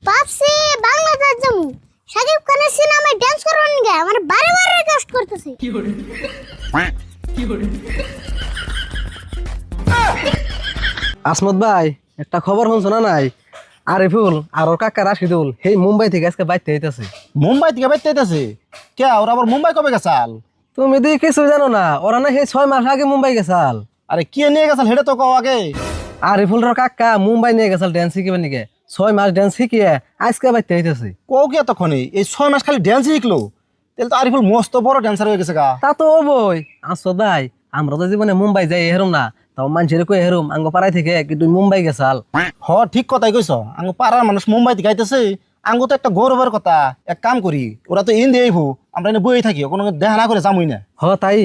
ভাবছি বাংলাদেশ যাবো, শাকিব খানের সিনেমায় ডান্স করবেন গে, আমার বারে বারে রিকোয়েস্ট করতেছে। আসমত ভাই একটা খবর শুনছো না নাই? আরিফুল আর ওর কাকা রাশিদুল সেই মুম্বাই থেকে আজকে বাইতে হইতাছে। মুম্বাই থেকে বাইতে আইতাছে কে? ওরা আবার মুম্বাই কবে গেছাল? তুমি দিয়ে কিছু জানো না? ওরা না সেই 6 মাস আগে মুম্বাই গেছাল। আরে কে নিয়ে গেছাল হেডে তো কও আগে। আরিফুল আর কাকা মুম্বাই নিয়ে গেছাল ড্যান্স শিখিবেন নাকি। 6 মাস ড্যান্স শিখিয়ে আজকে বাইতে হইতাছে। কও কি এতক্ষণে এই 6 মাস খালি ড্যান্স শিখলো? তাহলে তো আরিফুল মস্ত বড় ড্যান্সার হয়ে গেছে গা। তা তো হবই। আসো দাই আমরা তো জীবনে মুম্বাই যাই হেরুম না, তাও মানুষের কই হেরুম আঙ্গ পাড়ায় থেকে কি তুই মুম্বাই গেছাল। হ ঠিক কথাই কইছ, আঙ্গ পাড়ার মানুষ মুম্বাই থেকে আইতেছে, আঙ্গ তো একটা গৌরবের কথা। এক কাম করি, ওরা তো ইন্ডিয়া আইবো, আমরা এনে বই থাকি, কোনো দেখা না করে যামই না। হ তাই।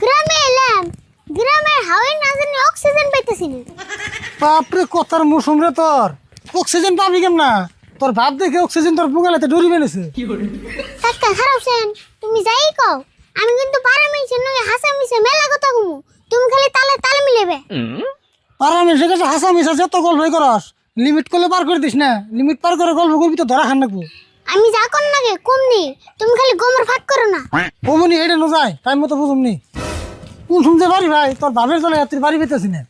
গ্রামে এলাম, গ্রামের হাওয়ায় না জানি অক্সিজেন পাইতেছি না। বাপরে কথার মৌসুম রে তোর, অক্সিজেন পাবি কেম না? তোর ভাব দেখে অক্সিজেন তোর বুগালাতে ডরি বেনেছে। কাকা খারাপ সেন, তুমি যাই কও, আমি কিন্তু পাড়া মানুষের নগে হাসা মিশে মেলা কথা কমু, তুমি খালি তালে তালে মিলেবে। আর আমি সে কাছে হাসা মিশা যত গল্পই করস, লিমিট করলে পার করে দিস না। লিমিট পার করে গল্প করবি তো ধরা খান নাকবো। আমি যা কর নাগে কম নি, তুমি খালি গোমর ফাঁক করো না। অমনি হেঁটে ন যায়, টাইম মতো বুঝুম নি। কোন শুনতে পারি ভাই, তোর ভাবের চলে তুই বাড়ি পেতেছি না।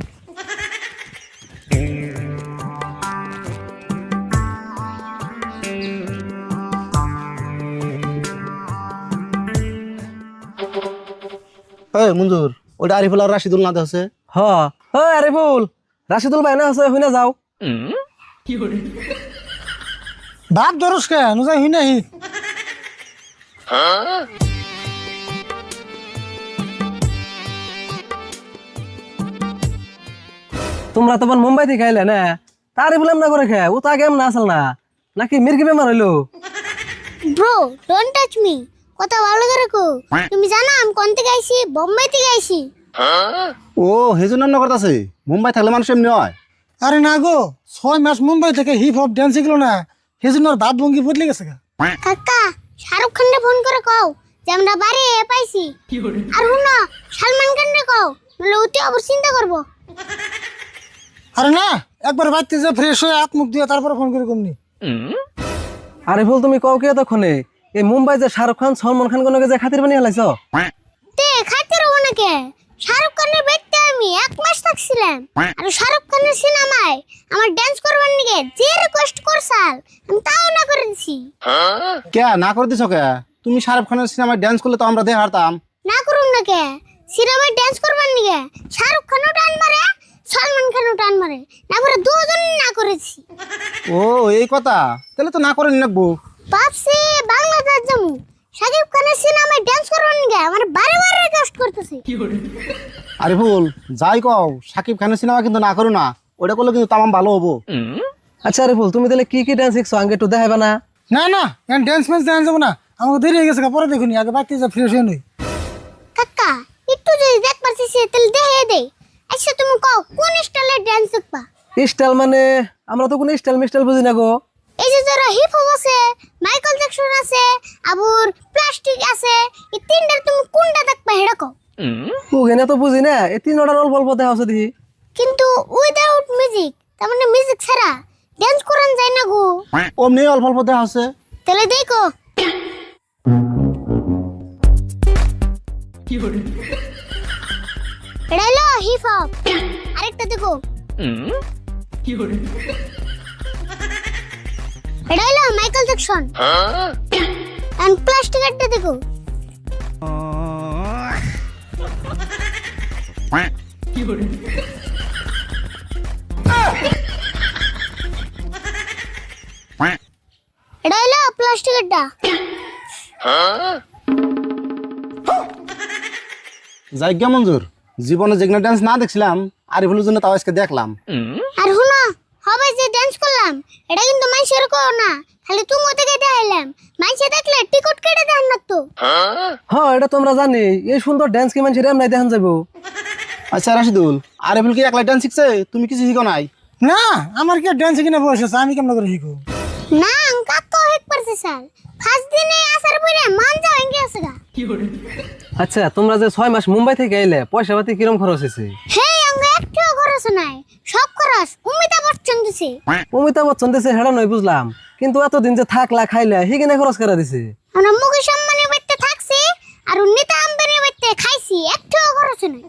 এই মঞ্জুর, ওইটা আরিফুল আর রাশিদুল না আছে? হ হ আরিফুল রাশিদুল ভাই না আছে, হইনা যাও। ভাব ধরস কে ন যায় হুই নাহি। তোমরা তখন মুম্বাই থেকে আইলে না, তারই বললাম না করে খে, ও তো আগে না আসল না নাকি মির্গি বেমার হইলো? ব্রো ডোন্ট টাচ মি, কথা ভালো করে কো। তুমি জানো আমি কোন থেকে আইছি? বোম্বাই থেকে আইছি। ও হেজন্য না করতেছে, মুম্বাই থাকলে মানুষ এমনি হয়। আরে না গো, 6 মাস মুম্বাই থেকে হিপ হপ ডান্স শিখলো না, সেজন্য ওর ভাব ভঙ্গি বদলে গেছে গা। কাকা শাহরুখ খানকে ফোন করে কও যে আমরা বাড়ি পাইছি। আর হুনো সালমান খানকে কও, নলে অতি আবার চিন্তা করব। আরে না, একবার বাড়িতে যে ফ্রেশ হয়ে হাত মুখ দিয়ে তারপরে ফোন করে কমনি। আরিফুল তুমি কও কি এতক্ষণে? এই মুম্বাই যে শাহরুখ খান সলমান খান কোন যে খাতির বানিয়ে লাইছ? তে খাইতে রব নাকি? শাহরুখ খানের বেটতে আমি 1 মাস থাকছিলাম, আর শাহরুখ খানের সিনেমায় আমার ডান্স করবার নিকে যে রিকোয়েস্ট করছাল আমি তাও না করে দিছি। কে না করে দিছ কে? তুমি শাহরুখ খানের সিনেমায় ড্যান্স করলে তো আমরা দেখে হারতাম। না করুম না কে? সিনেমায় ডান্স করবার নিকে শাহরুখ খানও টান মারে, সলমান খানও টান মারে, না করে দুজন না করেছি। ও এই কথা, তাহলে তো না করে নিলাকবো। ভাবছি বাংলাদেশ যাবো, শাকিব খানের সিনেমায় ডান্স করবার নিকে আমার বারে বারে রিকোয়েস্ট করতেছে। আরিফুল যাই কও, সাকিব খানের সিনেমা কিন্তু না করো না, ওটা করলে কিন্তু তামাম ভালো হবো। আচ্ছা আরিফুল তুমি তাহলে কি কি ডান্স শিখছো আগে একটু দেখাইবা না? না না, এখন ডান্স ম্যান্স দেখা যাবো না, আমাকে দেরি হয়ে গেছে গা, পরে দেখুনি, আগে বাড়িতে যা ফ্রেশ হয়ে নই। কাকা একটু যদি দেখবার চাইছে তাহলে দেখে দে। আচ্ছা তুমি কও কোন স্টাইলের ডান্স শিখবা? স্টাইল মানে আমরা তো কোনো স্টাইল মিস্টাইল বুঝি না গো। এই যে যারা হিপ হপ আছে, মাইকেল জ্যাকসন আছে, আবার প্লাস্টিক আছে, এই তিনটার তুমি কোনটা দেখবা হেডা কও। ওখানে তো বুঝি না, এই 3 অর্ডার অল্প অল্প দেখা হচ্ছে দেখি। কিন্তু উইদাউট মিউজিক, তার মানে মিউজিক ছাড়া ডান্স করান যায় না গো। অমনি অল্প অল্প দেখা আছে। তাহলে দেখো এটা হলো হিপ হপ, আরেকটা দেখো এটা হলো মাইকেল জ্যাকসন, এন্ড প্লাস্টিক একটা দেখো। এটা হলো প্লাস্টিক একটা। যাই গে মঞ্জুর, জীবনে যেগুলো ডান্স না দেখছিলাম আরিফুলের জন্য তাও আজকে দেখলাম। আর হুনো হবে যে ডান্স করলাম এটা কিন্তু মানুষের কো না, খালি তুমি থেকে দেখাইলাম, মানুষে দেখলে টিকট কেটে দেন না তো। হ্যাঁ এটা তোমরা জানি, এই সুন্দর ডান্স কি মানুষের এমনি দেখান যাবো? আচ্ছা রাশিদুল, আরিফুল কি একলা ডান্স শিখছে? তুমি কিছু শিখো নাই? না, আমার কি ডান্স কিনা বয়স আছে, আমি কেমন করে শিখবো? না কাকা হেক পারছে স্যার, ফার্স্ট দিনে আসার আচ্ছা তোমরা যে 6 মাস মুম্বাই থেকে আইলে পয়সা পাতি কিরম খরচ হয়েছে? হে আঙ্গ একটাও খরচ নাই, সব খরচ অমিতাভ বচ্চন দিছে। অমিতাভ বচ্চন দিছে হেডা নয় বুঝলাম, কিন্তু এতদিন যে থাকলা খাইলা হিগিনে খরচ করা দিছে। আমরা মুকেশ আম্বানির বাড়িতে থাকছি আর নীতা আম্বানির বাড়িতে খাইছি, একটাও খরচ নাই।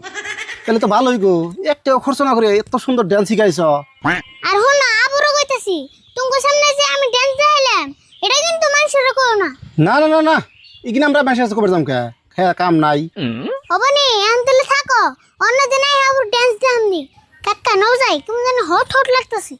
তাহলে তো ভালোই গো, একটাও খরচ না করে এত সুন্দর ডান্স শিখাইছ। আর হল না আবারও কইতাছি, তোমার সামনে যে আমি ডান্স দেখাইলাম এটা কিন্তু মানুষের কো না। না না না না, ইগিন আমরা মেসেজ করে যাম কে, খেয়া কাম নাই। হবনি আনতেলে থাকো, অন্যদিন আই আবার ডান্স দেখামনি। কাকা নাও যাই, তুমি যেন হট হট লাগতাছে।